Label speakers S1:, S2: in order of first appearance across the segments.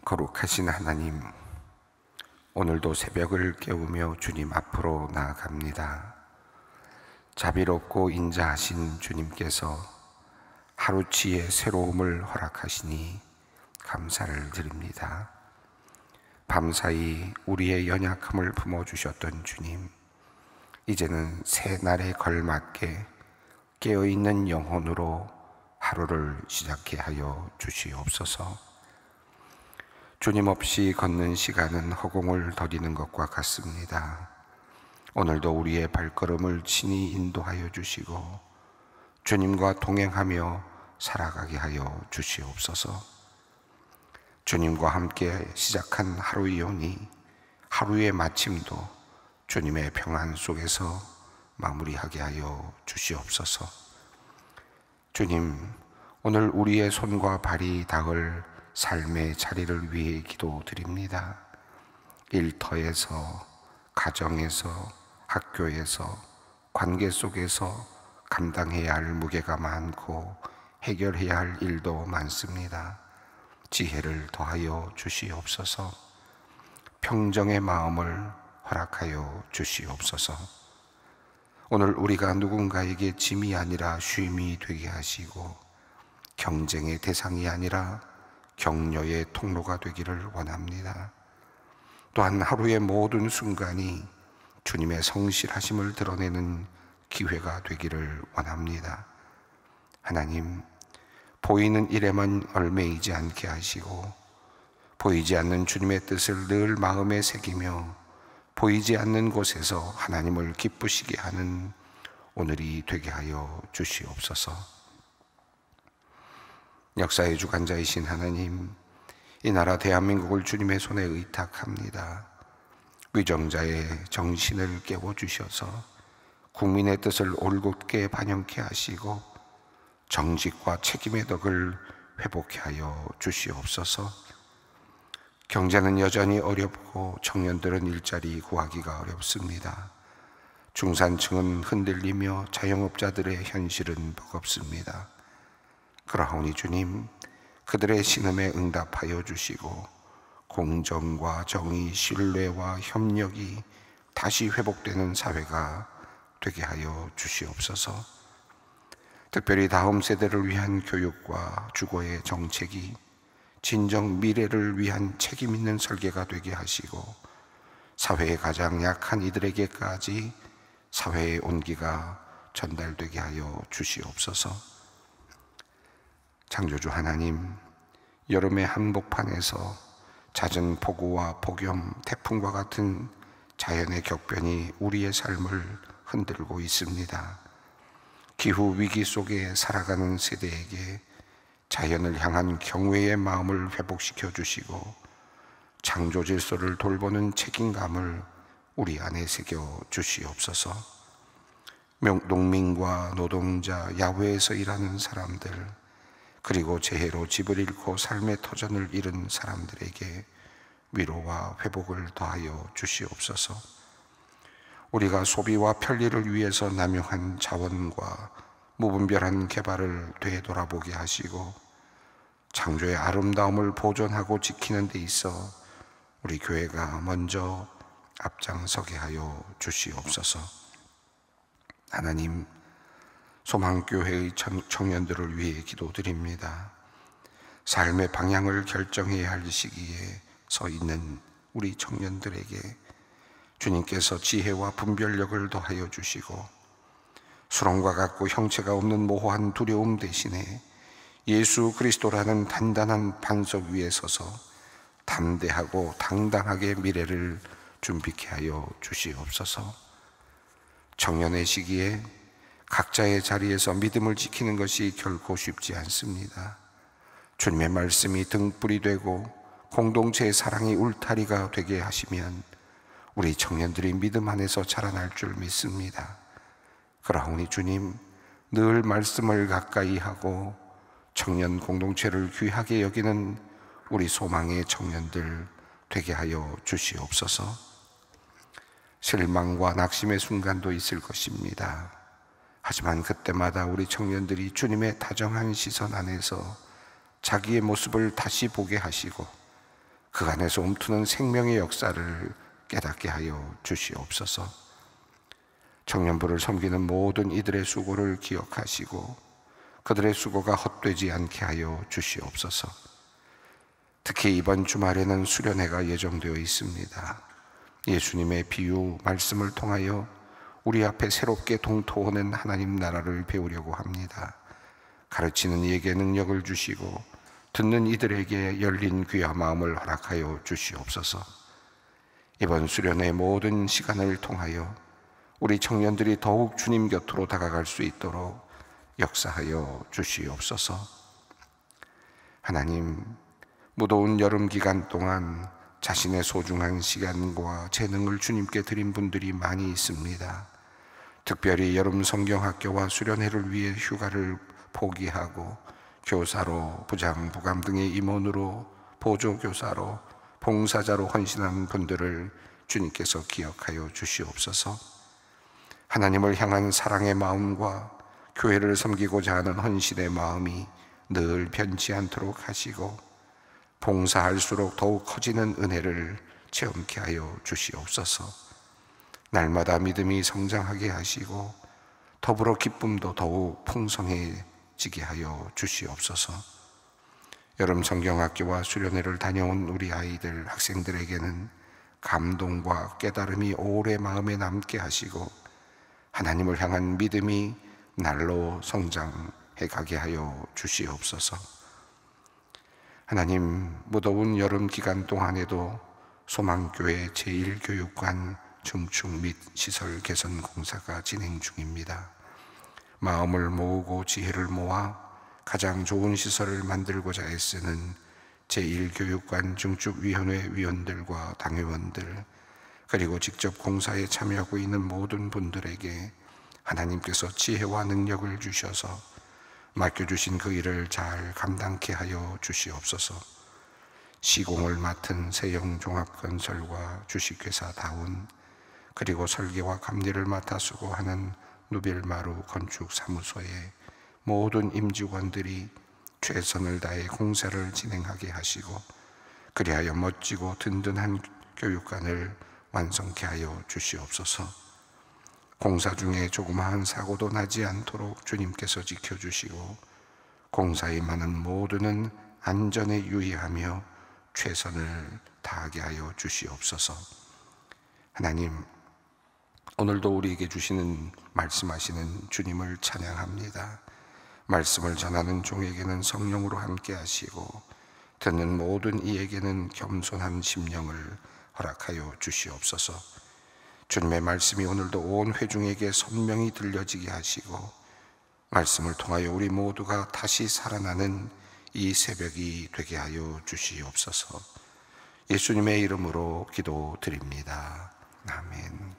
S1: 거룩하신 하나님, 오늘도 새벽을 깨우며 주님 앞으로 나아갑니다. 자비롭고 인자하신 주님께서 하루치의 새로움을 허락하시니 감사를 드립니다. 밤사이 우리의 연약함을 품어주셨던 주님, 이제는 새 날에 걸맞게 깨어있는 영혼으로 하루를 시작케 하여 주시옵소서. 주님 없이 걷는 시간은 허공을 더디는 것과 같습니다. 오늘도 우리의 발걸음을 친히 인도하여 주시고 주님과 동행하며 살아가게 하여 주시옵소서. 주님과 함께 시작한 하루이오니 하루의 마침도 주님의 평안 속에서 마무리하게 하여 주시옵소서. 주님, 오늘 우리의 손과 발이 닿을 삶의 자리를 위해 기도드립니다. 일터에서, 가정에서, 학교에서, 관계 속에서 감당해야 할 무게가 많고 해결해야 할 일도 많습니다. 지혜를 더하여 주시옵소서. 평정의 마음을 허락하여 주시옵소서. 오늘 우리가 누군가에게 짐이 아니라 쉼이 되게 하시고 경쟁의 대상이 아니라 격려의 통로가 되기를 원합니다. 또한 하루의 모든 순간이 주님의 성실하심을 드러내는 기회가 되기를 원합니다. 하나님, 보이는 일에만 얽매이지 않게 하시고 보이지 않는 주님의 뜻을 늘 마음에 새기며 보이지 않는 곳에서 하나님을 기쁘시게 하는 오늘이 되게 하여 주시옵소서. 역사의 주관자이신 하나님, 이 나라 대한민국을 주님의 손에 의탁합니다. 위정자의 정신을 깨워주셔서 국민의 뜻을 올곧게 반영케 하시고 정직과 책임의 덕을 회복케 하여 주시옵소서. 경제는 여전히 어렵고 청년들은 일자리 구하기가 어렵습니다. 중산층은 흔들리며 자영업자들의 현실은 버겁습니다. 그러하오니 주님, 그들의 신음에 응답하여 주시고 공정과 정의, 신뢰와 협력이 다시 회복되는 사회가 되게 하여 주시옵소서. 특별히 다음 세대를 위한 교육과 주거의 정책이 진정 미래를 위한 책임 있는 설계가 되게 하시고 사회의 가장 약한 이들에게까지 사회의 온기가 전달되게 하여 주시옵소서. 창조주 하나님, 여름의 한복판에서 잦은 폭우와 폭염, 태풍과 같은 자연의 격변이 우리의 삶을 흔들고 있습니다. 기후 위기 속에 살아가는 세대에게 자연을 향한 경외의 마음을 회복시켜 주시고 창조 질서를 돌보는 책임감을 우리 안에 새겨 주시옵소서. 농민과 노동자, 야외에서 일하는 사람들, 그리고 재해로 집을 잃고 삶의 터전을 잃은 사람들에게 위로와 회복을 더하여 주시옵소서. 우리가 소비와 편리를 위해서 남용한 자원과 무분별한 개발을 되돌아보게 하시고 창조의 아름다움을 보존하고 지키는 데 있어 우리 교회가 먼저 앞장서게 하여 주시옵소서. 하나님, 소망교회의 청년들을 위해 기도드립니다. 삶의 방향을 결정해야 할 시기에 서 있는 우리 청년들에게 주님께서 지혜와 분별력을 더하여 주시고 수렁과 같고 형체가 없는 모호한 두려움 대신에 예수 그리스도라는 단단한 반석 위에 서서 담대하고 당당하게 미래를 준비케 하여 주시옵소서. 청년의 시기에 각자의 자리에서 믿음을 지키는 것이 결코 쉽지 않습니다. 주님의 말씀이 등불이 되고 공동체의 사랑이 울타리가 되게 하시면 우리 청년들이 믿음 안에서 자라날 줄 믿습니다. 그러하오니 주님, 늘 말씀을 가까이 하고 청년 공동체를 귀하게 여기는 우리 소망의 청년들 되게 하여 주시옵소서. 실망과 낙심의 순간도 있을 것입니다. 하지만 그때마다 우리 청년들이 주님의 다정한 시선 안에서 자기의 모습을 다시 보게 하시고 그 안에서 움트는 생명의 역사를 깨닫게 하여 주시옵소서. 청년부를 섬기는 모든 이들의 수고를 기억하시고 그들의 수고가 헛되지 않게 하여 주시옵소서. 특히 이번 주말에는 수련회가 예정되어 있습니다. 예수님의 비유 말씀을 통하여 우리 앞에 새롭게 동토하는 하나님 나라를 배우려고 합니다. 가르치는 이에게 능력을 주시고 듣는 이들에게 열린 귀와 마음을 허락하여 주시옵소서. 이번 수련회 모든 시간을 통하여 우리 청년들이 더욱 주님 곁으로 다가갈 수 있도록 역사하여 주시옵소서. 하나님, 무더운 여름 기간 동안 자신의 소중한 시간과 재능을 주님께 드린 분들이 많이 있습니다. 특별히 여름 성경학교와 수련회를 위해 휴가를 포기하고 교사로, 부장, 부감 등의 임원으로, 보조교사로, 봉사자로 헌신한 분들을 주님께서 기억하여 주시옵소서. 하나님을 향한 사랑의 마음과 교회를 섬기고자 하는 헌신의 마음이 늘 변치 않도록 하시고 봉사할수록 더욱 커지는 은혜를 체험케 하여 주시옵소서. 날마다 믿음이 성장하게 하시고 더불어 기쁨도 더욱 풍성해지게 하여 주시옵소서. 여름 성경학교와 수련회를 다녀온 우리 아이들, 학생들에게는 감동과 깨달음이 오래 마음에 남게 하시고 하나님을 향한 믿음이 날로 성장해 가게 하여 주시옵소서. 하나님, 무더운 여름 기간 동안에도 소망교회 제1교육관 증축 및 시설 개선 공사가 진행 중입니다. 마음을 모으고 지혜를 모아 가장 좋은 시설을 만들고자 애쓰는 제1교육관 증축위원회 위원들과 당회원들, 그리고 직접 공사에 참여하고 있는 모든 분들에게 하나님께서 지혜와 능력을 주셔서 맡겨주신 그 일을 잘 감당케 하여 주시옵소서. 시공을 맡은 세영종합건설과 주식회사 다운, 그리고 설계와 감리를 맡아 수고하는 누빌마루 건축사무소의 모든 임직원들이 최선을 다해 공사를 진행하게 하시고 그리하여 멋지고 든든한 교육관을 완성케 하여 주시옵소서. 공사 중에 조그마한 사고도 나지 않도록 주님께서 지켜주시고 공사에 임하는 모두는 안전에 유의하며 최선을 다하게 하여 주시옵소서. 하나님, 오늘도 우리에게 주시는 말씀하시는 주님을 찬양합니다. 말씀을 전하는 종에게는 성령으로 함께 하시고 듣는 모든 이에게는 겸손한 심령을 허락하여 주시옵소서. 주님의 말씀이 오늘도 온 회중에게 선명히 들려지게 하시고 말씀을 통하여 우리 모두가 다시 살아나는 이 새벽이 되게 하여 주시옵소서. 예수님의 이름으로 기도드립니다. 아멘.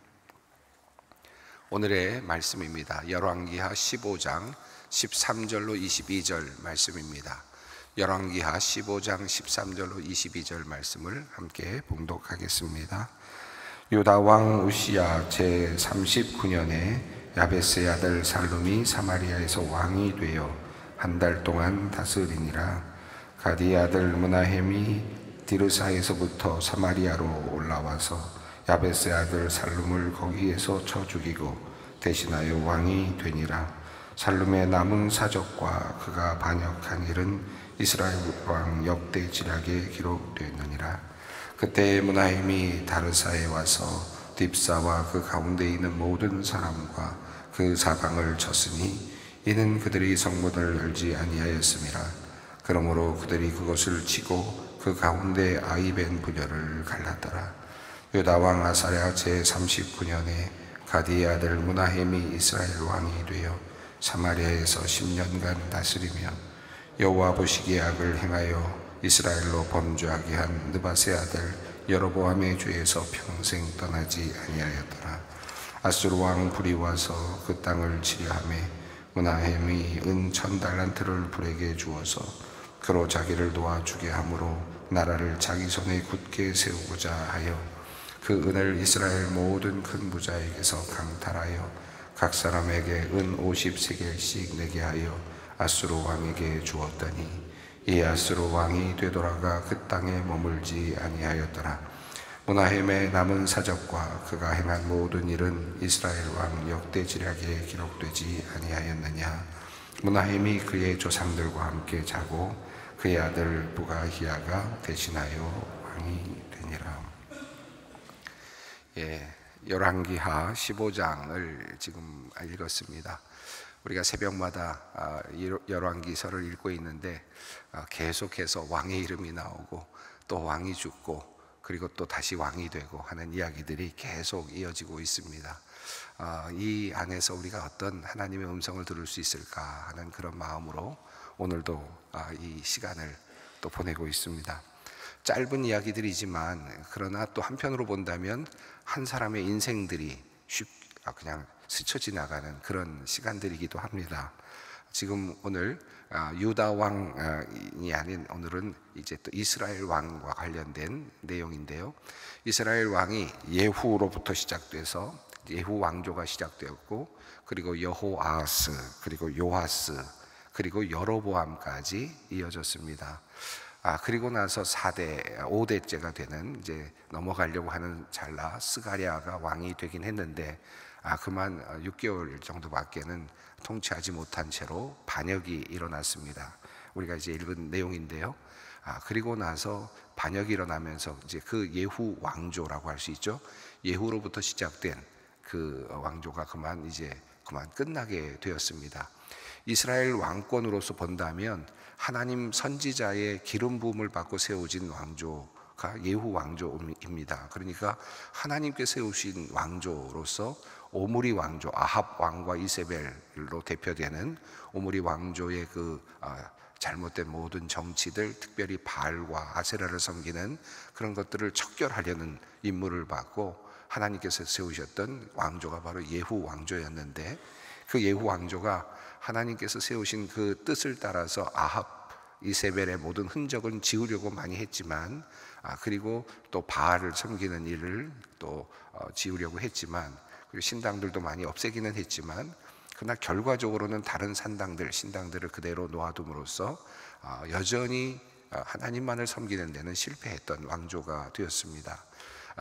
S1: 오늘의 말씀입니다. 열왕기하 15장 13절로 22절 말씀입니다. 열왕기하 15장 13절로 22절 말씀을 함께 봉독하겠습니다. 유다 왕 우시야 제 39년에 야베스의 아들 살룸이 사마리아에서 왕이 되어 한 달 동안 다스리니라. 가디의 아들 므나헴이 디르사에서부터 사마리아로 올라와서 야베스의 아들 살룸을 거기에서 쳐 죽이고 대신하여 왕이 되니라. 살룸의 남은 사적과 그가 반역한 일은 이스라엘 왕 역대 지략에 기록되었느니라. 그때 므나헴이 다르사에 와서 딥사와 그 가운데 있는 모든 사람과 그 사방을 쳤으니 이는 그들이 성문을 열지 아니하였음이라. 그러므로 그들이 그것을 치고 그 가운데 아이벤 부녀를 갈랐더라. 유다 왕 아사랴 제 39년에 가디의 아들 므나헴이 이스라엘 왕이 되어 사마리아에서 10년간 다스리며 여호와 보시기에 악을 행하여 이스라엘로 범죄하게 한 느밧의 아들 여로보암의 죄에서 평생 떠나지 아니하였더라. 아수르 왕 불이 와서 그 땅을 치려하매 므나헴이 은 1000달란트를 불에게 주어서 그로 자기를 도와주게 하므로 나라를 자기 손에 굳게 세우고자 하여 그 은을 이스라엘 모든 큰 부자에게서 강탈하여 각 사람에게 은 50세겔씩 내게 하여 아수르 왕에게 주었더니 이에야스로 왕이 되돌아가 그 땅에 머물지 아니하였더라. 므나헴의 남은 사적과 그가 행한 모든 일은 이스라엘 왕 역대지략에 기록되지 아니하였느냐. 므나헴이 그의 조상들과 함께 자고 그의 아들 부가히야가 대신하여 왕이 되니라. 열왕기하 15장을 지금 읽었습니다. 우리가 새벽마다 열왕기서를 읽고 있는데 계속해서 왕의 이름이 나오고 또 왕이 죽고 그리고 또 다시 왕이 되고 하는 이야기들이 계속 이어지고 있습니다. 이 안에서 우리가 어떤 하나님의 음성을 들을 수 있을까 하는 그런 마음으로 오늘도 이 시간을 또 보내고 있습니다. 짧은 이야기들이지만 그러나 또 한편으로 본다면 한 사람의 인생들이 그냥 스쳐 지나가는 그런 시간들이기도 합니다. 지금 오늘 유다 왕이 아닌 오늘은 이제 또 이스라엘 왕과 관련된 내용인데요. 이스라엘 왕이 예후로부터 시작돼서 예후 왕조가 시작되었고 그리고 여호아스 그리고 요아스 그리고 여로보암까지 이어졌습니다. 그리고 나서 5대째가 되는 이제 넘어가려고 하는 찰나 스가랴가 왕이 되긴 했는데 그만 6개월 정도밖에는 통치하지 못한 채로 반역이 일어났습니다. 우리가 이제 읽은 내용인데요. 그리고 나서 반역이 일어나면서 이제 그 예후 왕조라고 할 수 있죠. 예후로부터 시작된 그 왕조가 그만 끝나게 되었습니다. 이스라엘 왕권으로서 본다면 하나님 선지자의 기름 부음을 받고 세워진 왕조가 예후 왕조입니다. 그러니까 하나님께 세우신 왕조로서 오므리 왕조, 아합 왕과 이세벨로 대표되는 오므리 왕조의 그 잘못된 모든 정치들, 특별히 바알과 아세라를 섬기는 그런 것들을 척결하려는 임무를 받고 하나님께서 세우셨던 왕조가 바로 예후 왕조였는데, 그 예후 왕조가 하나님께서 세우신 그 뜻을 따라서 아합, 이세벨의 모든 흔적을 지우려고 많이 했지만, 그리고 또 바알을 섬기는 일을 또 지우려고 했지만, 그리고 신당들도 많이 없애기는 했지만, 그러나 결과적으로는 다른 신당들을 그대로 놓아둠으로써 여전히 하나님만을 섬기는 데는 실패했던 왕조가 되었습니다.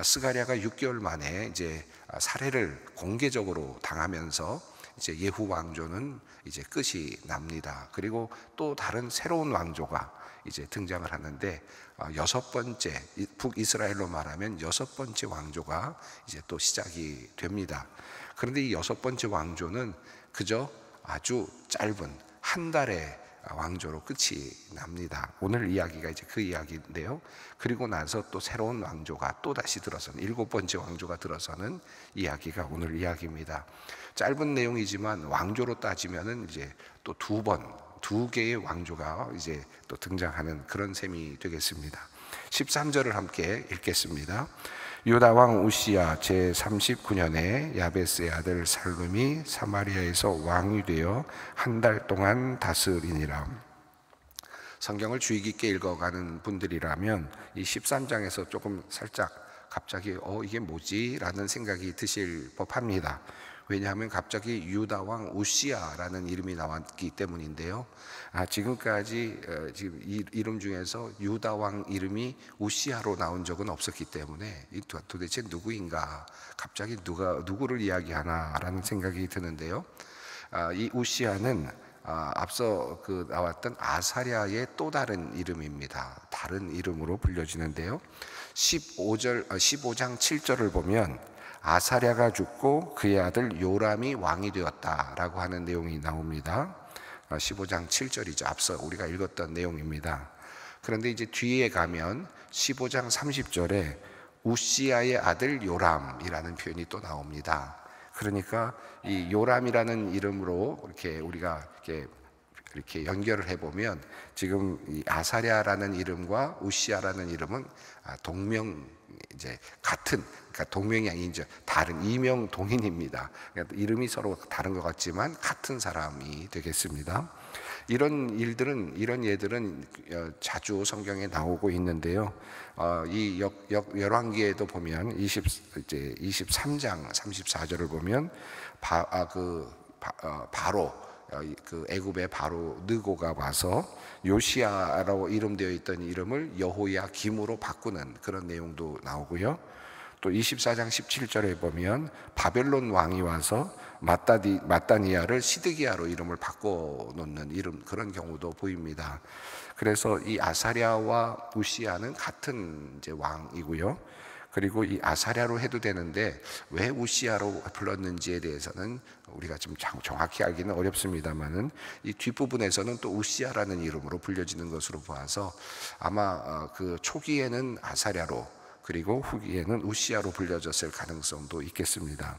S1: 스가랴가 6개월 만에 이제 살해를 공개적으로 당하면서 이제 예후 왕조는 이제 끝이 납니다. 그리고 또 다른 새로운 왕조가 이제 등장을 하는데, 6번째, 북이스라엘로 말하면 6번째 왕조가 이제 또 시작이 됩니다. 그런데 이 6번째 왕조는 그저 아주 짧은 한 달의 왕조로 끝이 납니다. 오늘 이야기가 이제 그 이야기인데요. 그리고 나서 또 새로운 왕조가 또 다시 들어서는 7번째 왕조가 들어서는 이야기가 오늘 이야기입니다. 짧은 내용이지만 왕조로 따지면은 이제 또 두 개의 왕조가 이제 또 등장하는 그런 셈이 되겠습니다. 13절을 함께 읽겠습니다. 유다 왕 우시야 제39년에 야베스의 아들 살룸이 사마리아에서 왕이 되어 한 달 동안 다스리니라. 성경을 주의 깊게 읽어가는 분들이라면 이 13장에서 조금 살짝 갑자기 이게 뭐지? 라는 생각이 드실 법합니다. 왜냐하면 갑자기 유다 왕 우시야라는 이름이 나왔기 때문인데요. 지금까지 지금 이 이름 중에서 유다 왕 이름이 우시야로 나온 적은 없었기 때문에 도대체 누구인가, 갑자기 누구를 이야기하나라는 생각이 드는데요. 이 우시야는 앞서 나왔던 아사랴의 또 다른 이름입니다. 다른 이름으로 불려지는데요. 15장 7절을 보면 아사랴가 죽고 그의 아들 요람이 왕이 되었다라고 하는 내용이 나옵니다. 15장 7절이죠. 앞서 우리가 읽었던 내용입니다. 그런데 이제 뒤에 가면 15장 30절에 우시야의 아들 요람이라는 표현이 또 나옵니다. 그러니까 이 요람이라는 이름으로 이렇게 우리가 이렇게 연결을 해보면 지금 이 아사랴라는 이름과 우시야라는 이름은 이제 같은, 그러니까 동명이 아니죠. 다른 이명 동인입니다. 그러니까 이름이 서로 다른 것 같지만 같은 사람이 되겠습니다. 이런 예들은 자주 성경에 나오고 있는데요. 이 열왕기에도 보면 23장 34절을 보면 바로 그 애굽의 바로 느고가 와서 요시야라고 이름되어 있던 이름을 여호야김으로 바꾸는 그런 내용도 나오고요. 또 24장 17절에 보면 바벨론 왕이 와서 마따니아를 시드기야로 이름을 바꿔 놓는 이름, 그런 경우도 보입니다. 그래서 이 아사랴와 우시야는 같은 이제 왕이고요. 그리고 이 아사랴로 해도 되는데 왜 우시야로 불렀는지에 대해서는 우리가 좀 정확히 알기는 어렵습니다만은 이 뒷부분에서는 또 우시야라는 이름으로 불려지는 것으로 보아서 아마 그 초기에는 아사랴로, 그리고 후기에는 우시야로 불려졌을 가능성도 있겠습니다.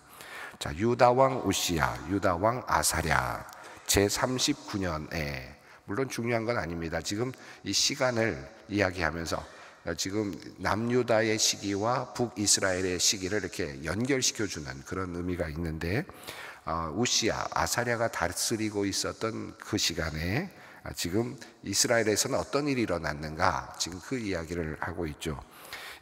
S1: 자, 유다왕 우시야, 유다왕 아사랴, 제39년에, 물론 중요한 건 아닙니다. 지금 이 시간을 이야기하면서 지금 남유다의 시기와 북이스라엘의 시기를 이렇게 연결시켜주는 그런 의미가 있는데, 우시야, 아사랴가 다스리고 있었던 그 시간에 지금 이스라엘에서는 어떤 일이 일어났는가, 지금 그 이야기를 하고 있죠.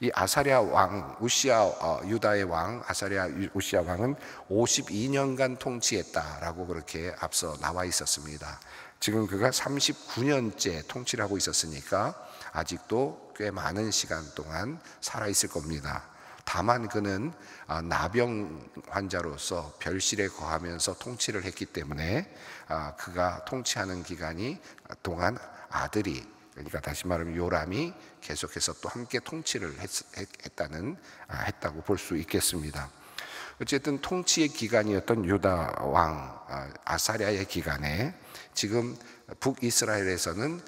S1: 이 아사랴 왕 우시야, 유다의 왕 아사랴 우시야 왕은 52년간 통치했다라고 그렇게 앞서 나와 있었습니다. 지금 그가 39년째 통치를 하고 있었으니까 아직도 꽤 많은 시간 동안 살아 있을 겁니다. 다만 그는 나병 환자로서 별실에 거하면서 통치를 했기 때문에 그가 통치하는 기간이 동안 아들이, 그러니까 다시 말하면 요람이 계속해서 또 함께 통치를 했다고 볼 수 있겠습니다. 어쨌든 통치의 기간이었던 유다 왕 아사랴의 기간에 지금 북이스라엘에서는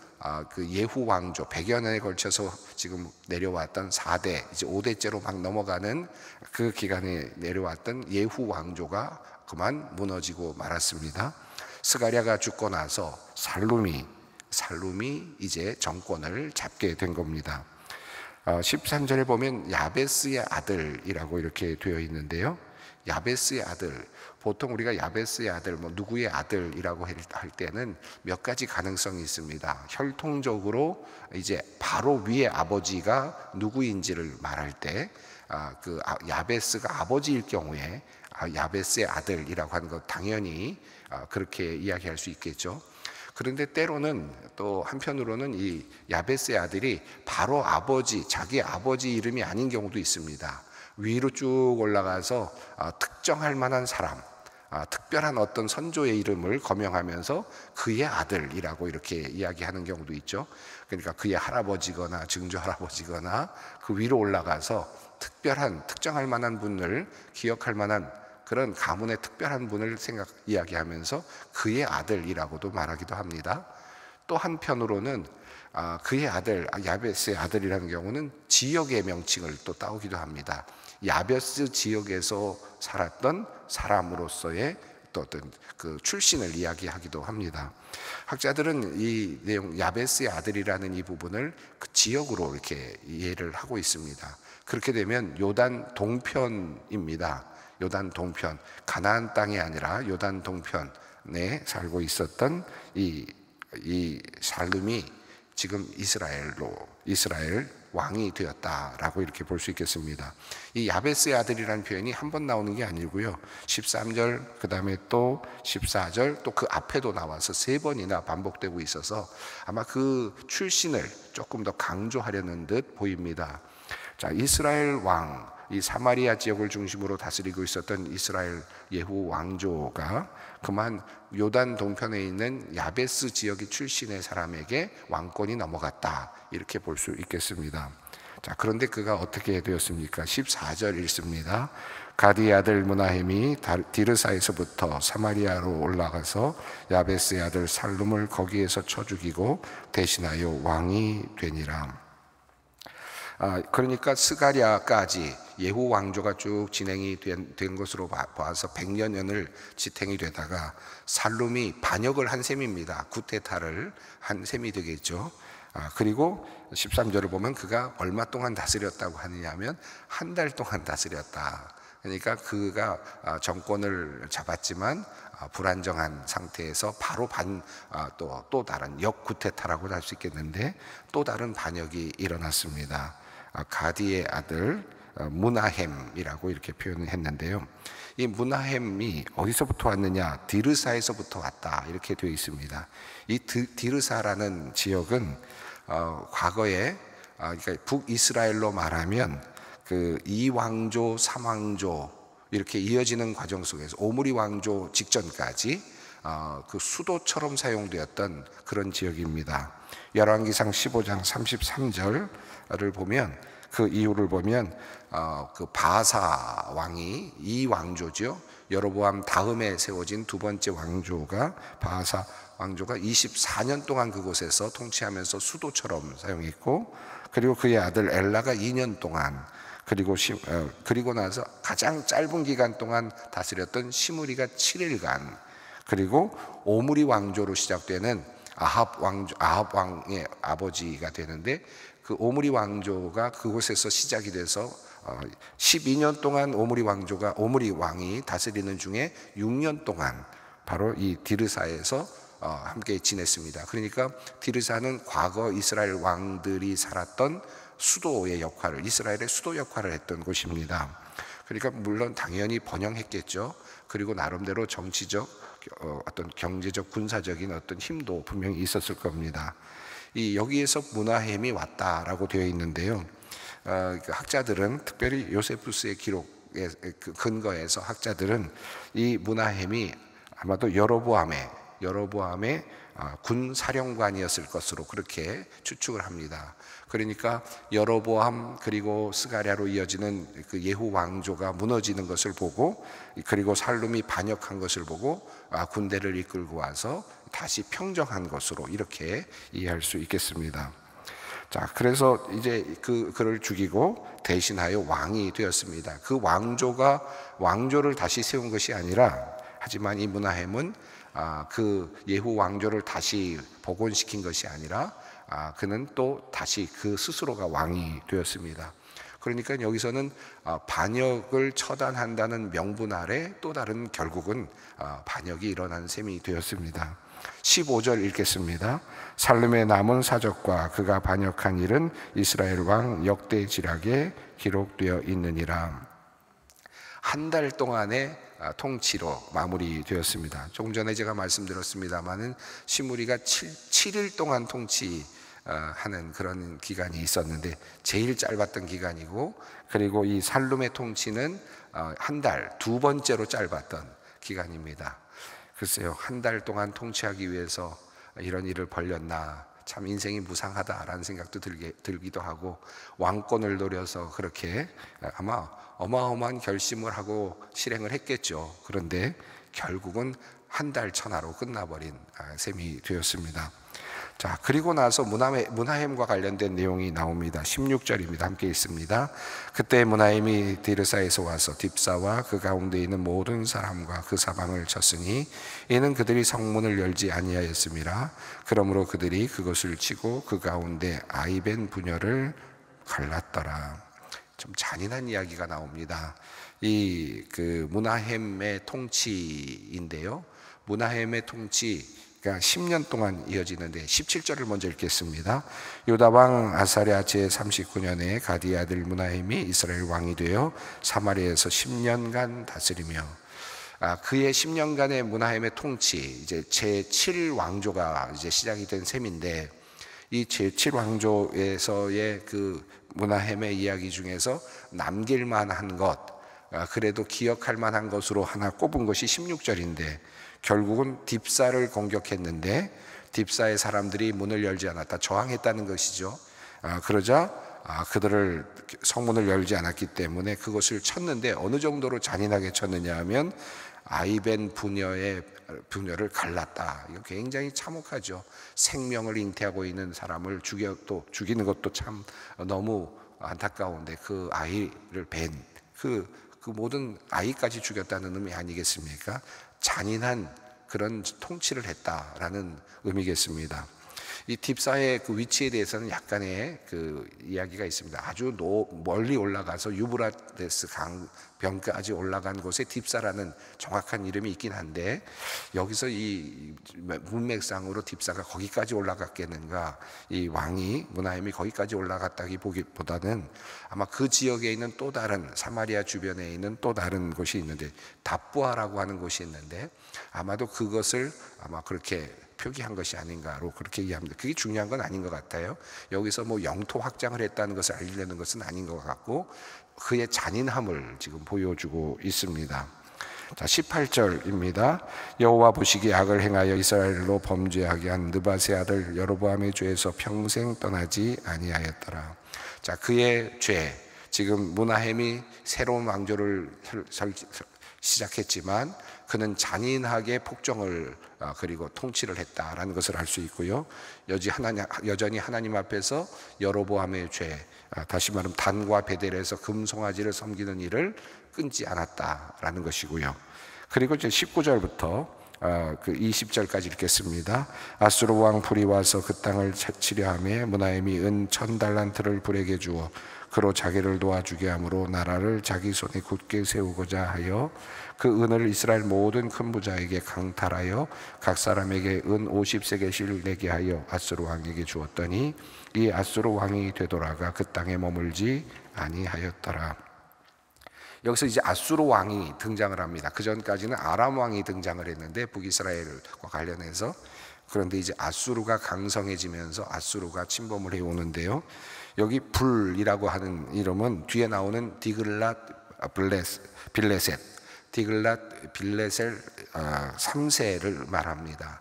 S1: 그 예후 왕조 100여 년에 걸쳐서 지금 내려왔던 4대, 이제 5대째로 막 넘어가는 그 기간에 내려왔던 예후 왕조가 그만 무너지고 말았습니다. 스가랴가 죽고 나서 살룸이 이제 정권을 잡게 된 겁니다. 13절에 보면 야베스의 아들이라고 이렇게 되어 있는데요. 야베스의 아들, 보통 우리가 야베스의 아들, 누구의 아들이라고 할 때는 몇 가지 가능성이 있습니다. 혈통적으로 이제 바로 위에 아버지가 누구인지를 말할 때 그 야베스가 아버지일 경우에 야베스의 아들이라고 하는 것, 당연히 그렇게 이야기할 수 있겠죠. 그런데 때로는 또 한편으로는 이 야베스의 아들이 바로 자기 아버지 이름이 아닌 경우도 있습니다. 위로 쭉 올라가서 특정할 만한 사람, 특별한 어떤 선조의 이름을 거명하면서 그의 아들이라고 이렇게 이야기하는 경우도 있죠. 그러니까 그의 할아버지거나 증조 할아버지거나 그 위로 올라가서 특정할 만한 분을 기억할 만한 그런 가문의 특별한 분을 이야기하면서 그의 아들이라고도 말하기도 합니다. 또 한편으로는 그의 아들, 야베스의 아들이라는 경우는 지역의 명칭을 또 따오기도 합니다. 야베스 지역에서 살았던 사람으로서의 또 어떤 그 출신을 이야기하기도 합니다. 학자들은 이 내용, 야베스의 아들이라는 이 부분을 그 지역으로 이렇게 이해를 하고 있습니다. 그렇게 되면 요단 동편입니다. 요단 동편, 가나안 땅이 아니라 요단 동편에 살고 있었던 이 살룸이 지금 이스라엘 왕이 되었다라고 이렇게 볼 수 있겠습니다. 이 야베스의 아들이라는 표현이 한 번 나오는 게 아니고요. 13절, 그 다음에 또 14절, 또 그 앞에도 나와서 3번이나 반복되고 있어서 아마 그 출신을 조금 더 강조하려는 듯 보입니다. 자, 이스라엘 왕, 이 사마리아 지역을 중심으로 다스리고 있었던 이스라엘 예후 왕조가 그만 요단 동편에 있는 야베스 지역의 출신의 사람에게 왕권이 넘어갔다, 이렇게 볼 수 있겠습니다. 자, 그런데 그가 어떻게 되었습니까? 14절 읽습니다. 가디의 아들 므나헴이 디르사에서부터 사마리아로 올라가서 야베스의 아들 살룸을 거기에서 쳐 죽이고 대신하여 왕이 되니라. 그러니까 스가랴까지 예후 왕조가 쭉 진행이 된 것으로 봐서 100여 년을 지탱이 되다가 살룸이 반역을 한 셈입니다. 쿠데타를 한 셈이 되겠죠. 그리고 13절을 보면 그가 얼마 동안 다스렸다고 하느냐면 한 달 동안 다스렸다. 그러니까 그가 정권을 잡았지만 불안정한 상태에서 바로 또 다른 역쿠데타라고 할 수 있겠는데 또 다른 반역이 일어났습니다. 가디의 아들 무나햄이라고 이렇게 표현을 했는데요. 이 무나햄이 어디서부터 왔느냐? 디르사에서부터 왔다 이렇게 되어 있습니다. 이 디르사라는 지역은 과거에 그러니까 북이스라엘로 말하면 그 2왕조, 3왕조 이렇게 이어지는 과정 속에서 오므리 왕조 직전까지 그 수도처럼 사용되었던 그런 지역입니다. 열왕기상 15장 33절을 보면 그 이유를 보면 그 바사 왕이 이 왕조죠. 여로보암 다음에 세워진 두 번째 왕조가 바사 왕조가 24년 동안 그곳에서 통치하면서 수도처럼 사용했고, 그리고 그의 아들 엘라가 2년 동안, 그리고 나서 가장 짧은 기간 동안 다스렸던 시므리가 7일간, 그리고 오므리 왕조로 시작되는 아합 왕의 아버지가 되는데, 그 오므리 왕조가 그곳에서 시작이 돼서 12년 동안 오므리 왕이 다스리는 중에 6년 동안 바로 이 디르사에서 함께 지냈습니다. 그러니까 디르사는 과거 이스라엘 왕들이 살았던 수도의 역할을, 이스라엘의 수도 역할을 했던 곳입니다. 그러니까 물론 당연히 번영했겠죠. 그리고 나름대로 정치적, 어떤 경제적, 군사적인 어떤 힘도 분명히 있었을 겁니다. 여기에서 무나햄이 왔다라고 되어 있는데요. 학자들은, 특별히 요세푸스의 기록에 근거해서 학자들은 이 무나햄이 아마도 여로보암의 군 사령관이었을 것으로 그렇게 추측을 합니다. 그러니까 여로보암 그리고 스가랴로 이어지는 그 예후 왕조가 무너지는 것을 보고, 그리고 살룸이 반역한 것을 보고 군대를 이끌고 와서 다시 평정한 것으로 이렇게 이해할 수 있겠습니다. 자, 그래서 이제 그를 죽이고 대신하여 왕이 되었습니다. 그 왕조를 다시 세운 것이 아니라, 하지만 이 무나햄은 그 예후 왕조를 다시 복원시킨 것이 아니라 그는 또 다시 그 스스로가 왕이 되었습니다. 그러니까 여기서는 반역을 처단한다는 명분 아래 또 다른 결국은 반역이 일어난 셈이 되었습니다. 15절 읽겠습니다. 살룸의 남은 사적과 그가 반역한 일은 이스라엘 왕 역대지략에 기록되어 있느니라. 한 달 동안의 통치로 마무리되었습니다. 조금 전에 제가 말씀드렸습니다마는 시므리가 7일 동안 통치하는 그런 기간이 있었는데 제일 짧았던 기간이고, 그리고 이 살룸의 통치는 한 달, 두 번째로 짧았던 기간입니다. 글쎄요, 한 달 동안 통치하기 위해서 이런 일을 벌였나, 참 인생이 무상하다라는 생각도 들기도 하고, 왕권을 노려서 그렇게 아마 어마어마한 결심을 하고 실행을 했겠죠. 그런데 결국은 한 달 천하로 끝나버린 셈이 되었습니다. 자, 그리고 나서 무나햄과 관련된 내용이 나옵니다. 16절입니다. 함께 읽습니다. 그때 무나햄이 디르사에서 와서 딥사와 그 가운데 있는 모든 사람과 그 사방을 쳤으니 이는 그들이 성문을 열지 아니하였음이라. 그러므로 그들이 그것을 치고 그 가운데 아이벤 부녀를 갈랐더라. 좀 잔인한 이야기가 나옵니다. 그 무나햄의 통치인데요. 무나햄의 통치가 10년 동안 이어지는데 17절을 먼저 읽겠습니다. 유다왕 아사랴 제39년에 가디의 아들 무나햄이 이스라엘 왕이 되어 사마리아에서 10년간 다스리며, 그의 10년간의 무나햄의 통치, 이제 제7왕조가 이제 시작이 된 셈인데, 이 제7왕조에서의 그 무나햄의 이야기 중에서 남길 만한 것, 그래도 기억할 만한 것으로 하나 꼽은 것이 16절인데, 결국은 딥사를 공격했는데 딥사의 사람들이 문을 열지 않았다, 저항했다는 것이죠. 그러자 그들을 성문을 열지 않았기 때문에 그것을 쳤는데, 어느 정도로 잔인하게 쳤느냐 하면 아이벤 부녀를 갈랐다. 이거 굉장히 참혹하죠. 생명을 잉태하고 있는 사람을 죽이는 것도 참 너무 안타까운데, 그 아이를 그 모든 아이까지 죽였다는 의미 아니겠습니까? 잔인한 그런 통치를 했다라는 의미겠습니다. 이 딥사의 그 위치에 대해서는 약간의 그 이야기가 있습니다. 아주 멀리 올라가서 유브라데스 강변까지 올라간 곳에 딥사라는 정확한 이름이 있긴 한데, 여기서 이 문맥상으로 딥사가 거기까지 올라갔겠는가, 이 왕이 무나헬미 거기까지 올라갔다기보다는 아마 그 지역에 있는 또 다른 사마리아 주변에 있는 또 다른 곳이 있는데, 답부아라고 하는 곳이 있는데, 아마도 그것을 아마 그렇게 표기한 것이 아닌가로 그렇게 이해합니다. 그게 중요한 건 아닌 것 같아요. 여기서 뭐 영토 확장을 했다는 것을 알리려는 것은 아닌 것 같고, 그의 잔인함을 지금 보여주고 있습니다. 자, 18절입니다. 여호와 보시기에 악을 행하여 이스라엘로 범죄하게 한 느밧의 아들 여로보암의 죄에서 평생 떠나지 아니하였더라. 자, 그의 죄, 지금 무나헬미 새로운 왕조를 시작했지만 그는 잔인하게 폭정을 그리고 통치를 했다라는 것을 알 수 있고요. 여전히 하나님 앞에서 여로보암의 죄, 다시 말하면 단과 베델에서 금송아지를 섬기는 일을 끊지 않았다라는 것이고요. 그리고 이제 19절부터 그 20절까지 읽겠습니다. 아수르 왕 불이 와서 그 땅을 치려하며 무나헬미 은 1000달란트를 불에게 주어 그로 자기를 도와주게 하므로 나라를 자기 손에 굳게 세우고자 하여 그 은을 이스라엘 모든 큰 부자에게 강탈하여 각 사람에게 은 50세겔씩 내게 하여 아수르 왕에게 주었더니 이 아수르 왕이 되돌아가 그 땅에 머물지 아니하였더라. 여기서 이제 아수르 왕이 등장을 합니다. 그 전까지는 아람 왕이 등장을 했는데 북이스라엘과 관련해서, 그런데 이제 아수르가 강성해지면서 아수르가 침범을 해오는데요. 여기 불이라고 하는 이름은 뒤에 나오는 디글랏 빌레셋, 디글랏 빌레셀 3세를 말합니다.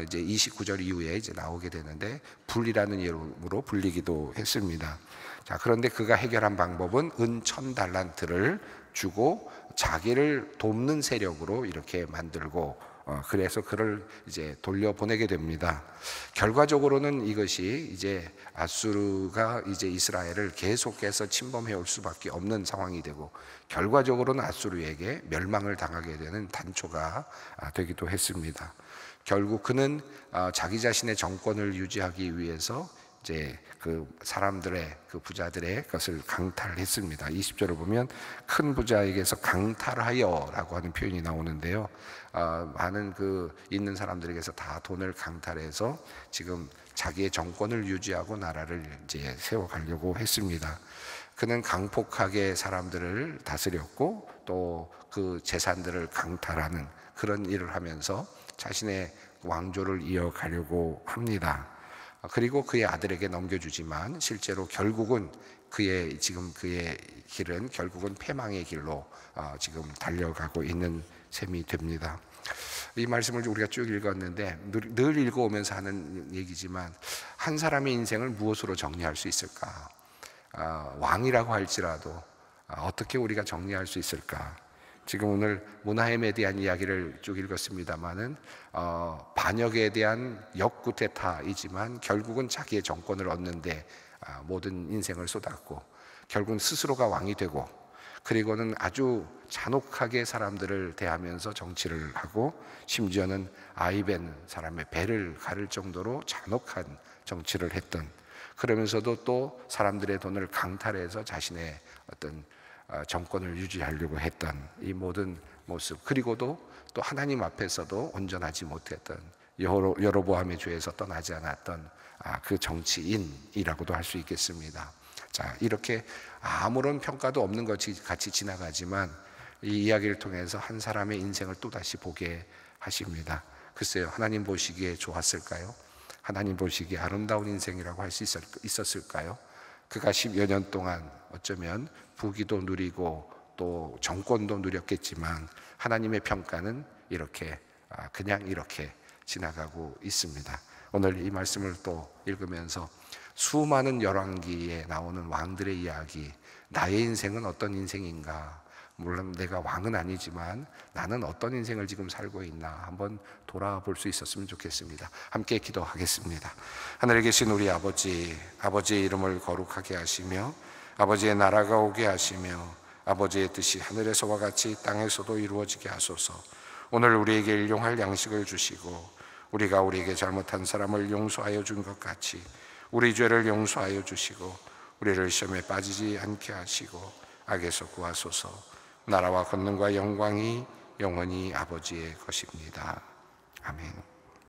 S1: 이제 29절 이후에 이제 나오게 되는데 불이라는 이름으로 불리기도 했습니다. 자, 그런데 그가 해결한 방법은 은 1000달란트를 주고 자기를 돕는 세력으로 이렇게 만들고, 그래서 그를 이제 돌려보내게 됩니다. 결과적으로는 이것이 이제 아수르가 이제 이스라엘을 계속해서 침범해 올 수밖에 없는 상황이 되고, 결과적으로는 아수르에게 멸망을 당하게 되는 단초가 되기도 했습니다. 결국 그는 자기 자신의 정권을 유지하기 위해서 이제 그 사람들의, 그 부자들의 것을 강탈했습니다. 20절을 보면 큰 부자에게서 강탈하여라고 하는 표현이 나오는데요. 많은 그 있는 사람들에게서 다 돈을 강탈해서 지금 자기의 정권을 유지하고 나라를 이제 세워가려고 했습니다. 그는 강폭하게 사람들을 다스렸고 또 그 재산들을 강탈하는 그런 일을 하면서 자신의 왕조를 이어가려고 합니다. 그리고 그의 아들에게 넘겨주지만 실제로 결국은 그의 길은 결국은 패망의 길로 지금 달려가고 있는 셈이 됩니다. 이 말씀을 우리가 쭉 읽었는데 늘 읽어오면서 하는 얘기지만, 한 사람의 인생을 무엇으로 정리할 수 있을까? 왕이라고 할지라도 어떻게 우리가 정리할 수 있을까? 지금 오늘 무나헬미에 대한 이야기를 쭉 읽었습니다마는 반역에 대한 역구테타이지만 결국은 자기의 정권을 얻는데 모든 인생을 쏟았고, 결국은 스스로가 왕이 되고, 그리고는 아주 잔혹하게 사람들을 대하면서 정치를 하고, 심지어는 아이벤 사람의 배를 가를 정도로 잔혹한 정치를 했던, 그러면서도 또 사람들의 돈을 강탈해서 자신의 어떤 정권을 유지하려고 했던 이 모든 모습, 그리고도 또 하나님 앞에서도 온전하지 못했던, 여로보암의 죄에서 떠나지 않았던 그 정치인이라고도 할 수 있겠습니다. 자, 이렇게 아무런 평가도 없는 것이 같이 지나가지만 이 이야기를 통해서 한 사람의 인생을 또다시 보게 하십니다. 글쎄요, 하나님 보시기에 좋았을까요? 하나님 보시기에 아름다운 인생이라고 할 수 있었을까요? 그가 10여 년 동안 어쩌면 부귀도 누리고 또 정권도 누렸겠지만 하나님의 평가는 이렇게 그냥 이렇게 지나가고 있습니다. 오늘 이 말씀을 또 읽으면서 수많은 열왕기에 나오는 왕들의 이야기, 나의 인생은 어떤 인생인가, 물론 내가 왕은 아니지만 나는 어떤 인생을 지금 살고 있나 한번 돌아볼 수 있었으면 좋겠습니다. 함께 기도하겠습니다. 하늘에 계신 우리 아버지, 아버지의 이름을 거룩하게 하시며 아버지의 나라가 오게 하시며 아버지의 뜻이 하늘에서와 같이 땅에서도 이루어지게 하소서. 오늘 우리에게 일용할 양식을 주시고 우리가 우리에게 잘못한 사람을 용서하여 준 것 같이 우리 죄를 용서하여 주시고 우리를 시험에 빠지지 않게 하시고 악에서 구하소서. 나라와 권능과 영광이 영원히 아버지의 것입니다. 아멘.